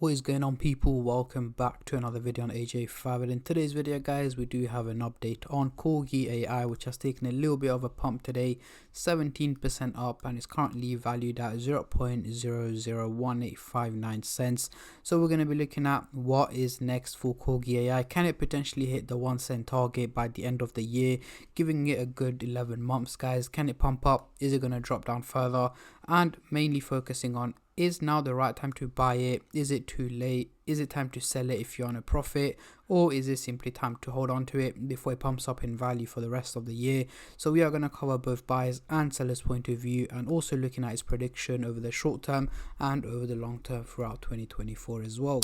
What is going on, people? Welcome back to another video on AJ5. And in today's video, guys, we do have an update on Corgi AI, which has taken a little bit of a pump today, 17% up, and is currently valued at 0.001859 cents. So we're going to be looking at what is next for Corgi AI. Can it potentially hit the 1 cent target by the end of the year, giving it a good 11 months, guys? Can it pump up? Is it going to drop down further? And mainly focusing on, is now the right time to buy it? Is it too late? Is it time to sell it if you're on a profit? Or is it simply time to hold on to it before it pumps up in value for the rest of the year? So we are going to cover both buyers and sellers point of view, and also looking at its prediction over the short term and over the long term throughout 2024 as well.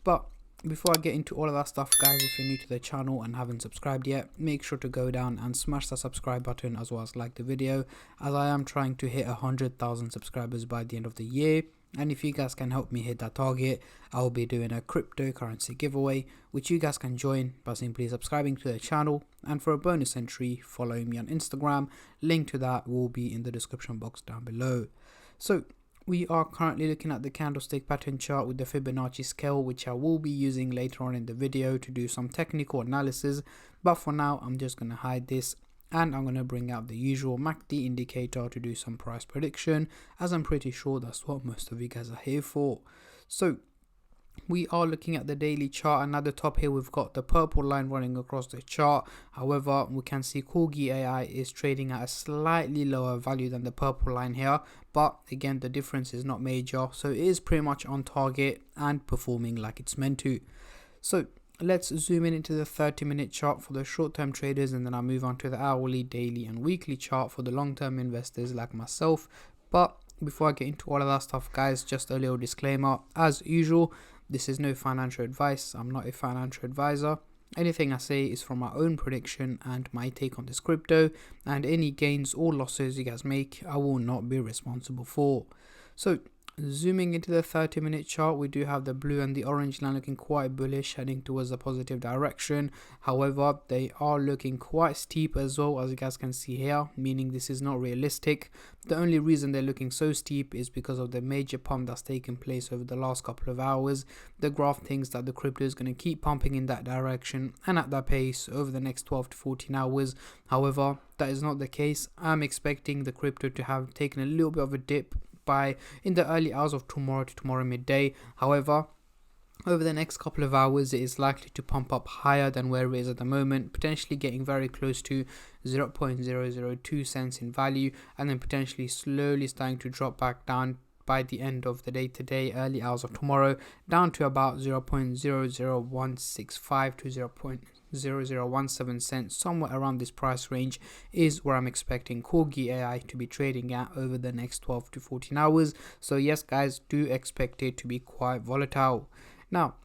But before I get into all of that stuff, guys, if you're new to the channel and haven't subscribed yet, make sure to go down and smash that subscribe button, as well as like the video, as I am trying to hit 100,000 subscribers by the end of the year. And if you guys can help me hit that target, I'll be doing a cryptocurrency giveaway, which you guys can join by simply subscribing to the channel, and for a bonus entry, following me on Instagram. Link to that will be in the description box down below. So we are currently looking at the candlestick pattern chart with the Fibonacci scale, which I will be using later on in the video to do some technical analysis. But for now, I'm just going to hide this, and I'm going to bring out the usual MACD indicator to do some price prediction, as I'm pretty sure that's what most of you guys are here for. So we are looking at the daily chart, and at the top here we've got the purple line running across the chart. However, we can see Corgi AI is trading at a slightly lower value than the purple line here, but again, the difference is not major, so it is pretty much on target and performing like it's meant to. So let's zoom in into the 30-minute chart for the short-term traders, and then I'll move on to the hourly, daily and weekly chart for the long-term investors like myself. But before I get into all of that stuff, guys, just a little disclaimer. As usual, this is no financial advice. I'm not a financial advisor. Anything I say is from my own prediction and my take on this crypto, and any gains or losses you guys make, I will not be responsible for. So zooming into the 30-minute chart, we do have the blue and the orange line looking quite bullish, heading towards a positive direction. However, they are looking quite steep as well, as you guys can see here, meaning this is not realistic. The only reason they're looking so steep is because of the major pump that's taken place over the last couple of hours. The graph thinks that the crypto is going to keep pumping in that direction and at that pace over the next 12 to 14 hours. However, that is not the case. I'm expecting the crypto to have taken a little bit of a dip in the early hours of tomorrow midday. However, over the next couple of hours, it is likely to pump up higher than where it is at the moment, potentially getting very close to 0.002 cents in value, and then potentially slowly starting to drop back down by the end of the day today, early hours of tomorrow, down to about 0.00165 to 0.0017 cents, somewhere around this price range is where I'm expecting Corgi AI to be trading at over the next 12 to 14 hours. So yes, guys, do expect it to be quite volatile. Now,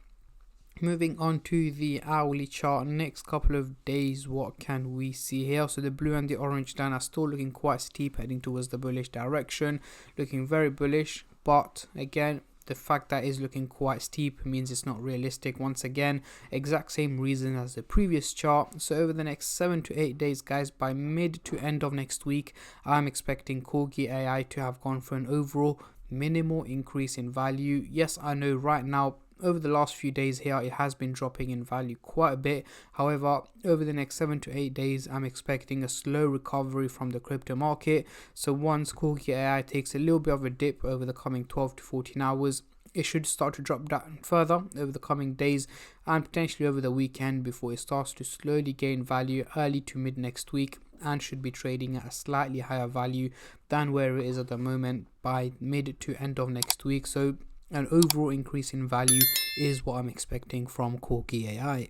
moving on to the hourly chart, next couple of days, what can we see here? So the blue and the orange line are still looking quite steep, heading towards the bullish direction, looking very bullish. But again, the fact that is looking quite steep means it's not realistic. Once again, exact same reason as the previous chart. So over the next 7 to 8 days, guys, by mid to end of next week, I'm expecting Corgi AI to have gone for an overall minimal increase in value. Yes, I know right now, over the last few days here, it has been dropping in value quite a bit. However, over the next 7 to 8 days, I'm expecting a slow recovery from the crypto market. So once Corgi AI takes a little bit of a dip over the coming 12 to 14 hours, it should start to drop down further over the coming days and potentially over the weekend before it starts to slowly gain value early to mid next week, and should be trading at a slightly higher value than where it is at the moment by mid to end of next week. So an overall increase in value is what I'm expecting from Corgi AI.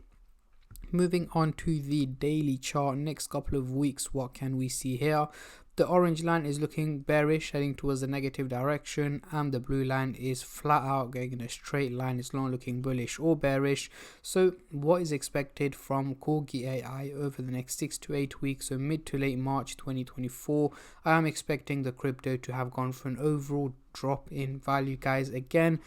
Moving on to the daily chart, next couple of weeks, what can we see here? The orange line is looking bearish, heading towards the negative direction, and the blue line is flat out going in a straight line. It's not looking bullish or bearish. So what is expected from Corgi AI over the next 6 to 8 weeks, so mid to late March 2024, I am expecting the crypto to have gone for an overall drop in value, guys. Again,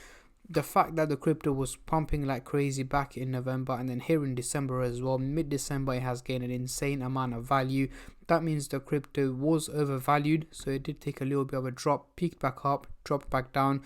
the fact that the crypto was pumping like crazy back in November and then here in December as well, mid-December, it has gained an insane amount of value. That means the crypto was overvalued, so it did take a little bit of a drop, peaked back up, dropped back down,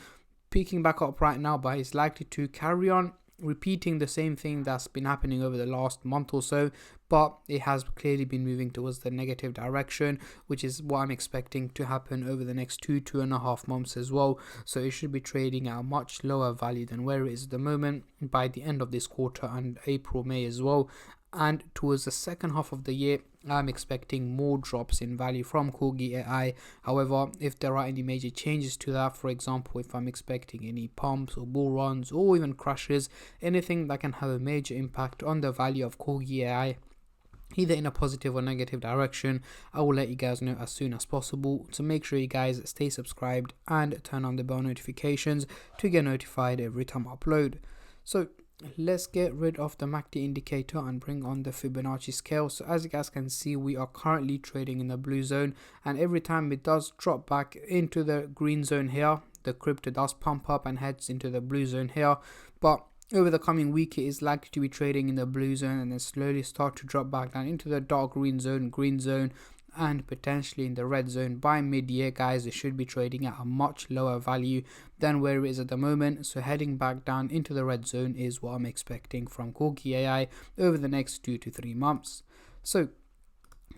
peaking back up right now, but it's likely to carry on repeating the same thing that's been happening over the last month or so, but it has clearly been moving towards the negative direction, which is what I'm expecting to happen over the next 2.5 months as well. So it should be trading at a much lower value than where it is at the moment by the end of this quarter and April, May as well. And towards the second half of the year, I'm expecting more drops in value from Corgi AI. However, if there are any major changes to that, for example, if I'm expecting any pumps or bull runs or even crashes, anything that can have a major impact on the value of Corgi AI, either in a positive or negative direction, I will let you guys know as soon as possible. So make sure you guys stay subscribed and turn on the bell notifications to get notified every time I upload. So let's get rid of the MACD indicator and bring on the Fibonacci scale. So as you guys can see, we are currently trading in the blue zone, and every time it does drop back into the green zone here, the crypto does pump up and heads into the blue zone here. But over the coming week, it is likely to be trading in the blue zone and then slowly start to drop back down into the dark green zone, and potentially in the red zone. By mid-year, guys, it should be trading at a much lower value than where it is at the moment. So heading back down into the red zone is what I'm expecting from Corgi AI over the next 2 to 3 months. So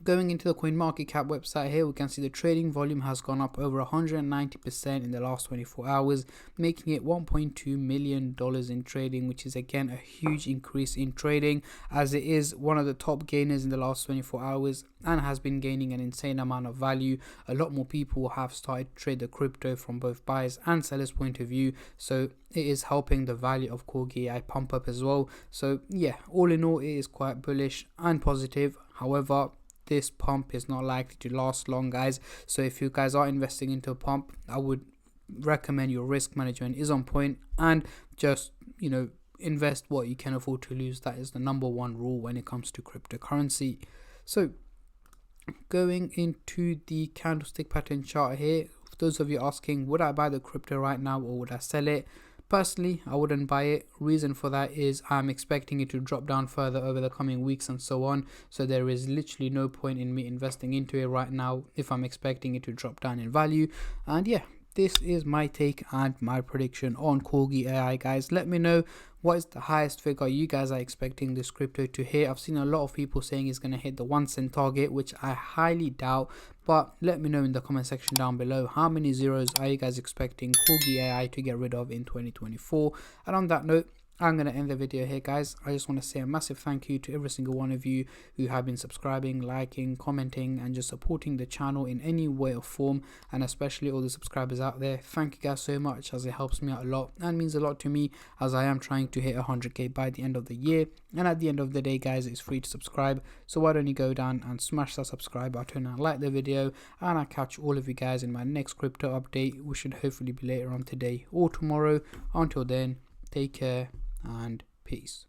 going into the CoinMarketCap website here, we can see the trading volume has gone up over 190% in the last 24 hours, making it $1.2 million in trading, which is again a huge increase in trading, as it is one of the top gainers in the last 24 hours and has been gaining an insane amount of value. A lot more people have started to trade the crypto from both buyers and sellers point of view, so it is helping the value of Corgi AI pump up as well. So yeah, all in all, it is quite bullish and positive. However, this pump is not likely to last long, guys. So if you guys are investing into a pump, I would recommend your risk management is on point and just, invest what you can afford to lose. That is the #1 rule when it comes to cryptocurrency. So going into the candlestick pattern chart here, for those of you asking, would I buy the crypto right now or would I sell it? Personally, I wouldn't buy it. Reason for that is I'm expecting it to drop down further over the coming weeks and so on. So there is literally no point in me investing into it right now if I'm expecting it to drop down in value. And yeah, this is my take and my prediction on Corgi AI, guys. Let me know what is the highest figure you guys are expecting this crypto to hit. I've seen a lot of people saying it's going to hit the 1 cent target, which I highly doubt. But let me know in the comment section down below, how many zeros are you guys expecting Corgi AI to get rid of in 2024? And on that note, I'm going to end the video here, guys. I just want to say a massive thank you to every single one of you who have been subscribing, liking, commenting, and just supporting the channel in any way or form, and especially all the subscribers out there. Thank you guys so much, as it helps me out a lot and means a lot to me, as I am trying to hit 100k by the end of the year. And at the end of the day, guys, it's free to subscribe, so why don't you go down and smash that subscribe button and like the video, and I'll catch all of you guys in my next crypto update, which should hopefully be later on today or tomorrow. Until then, take care and peace.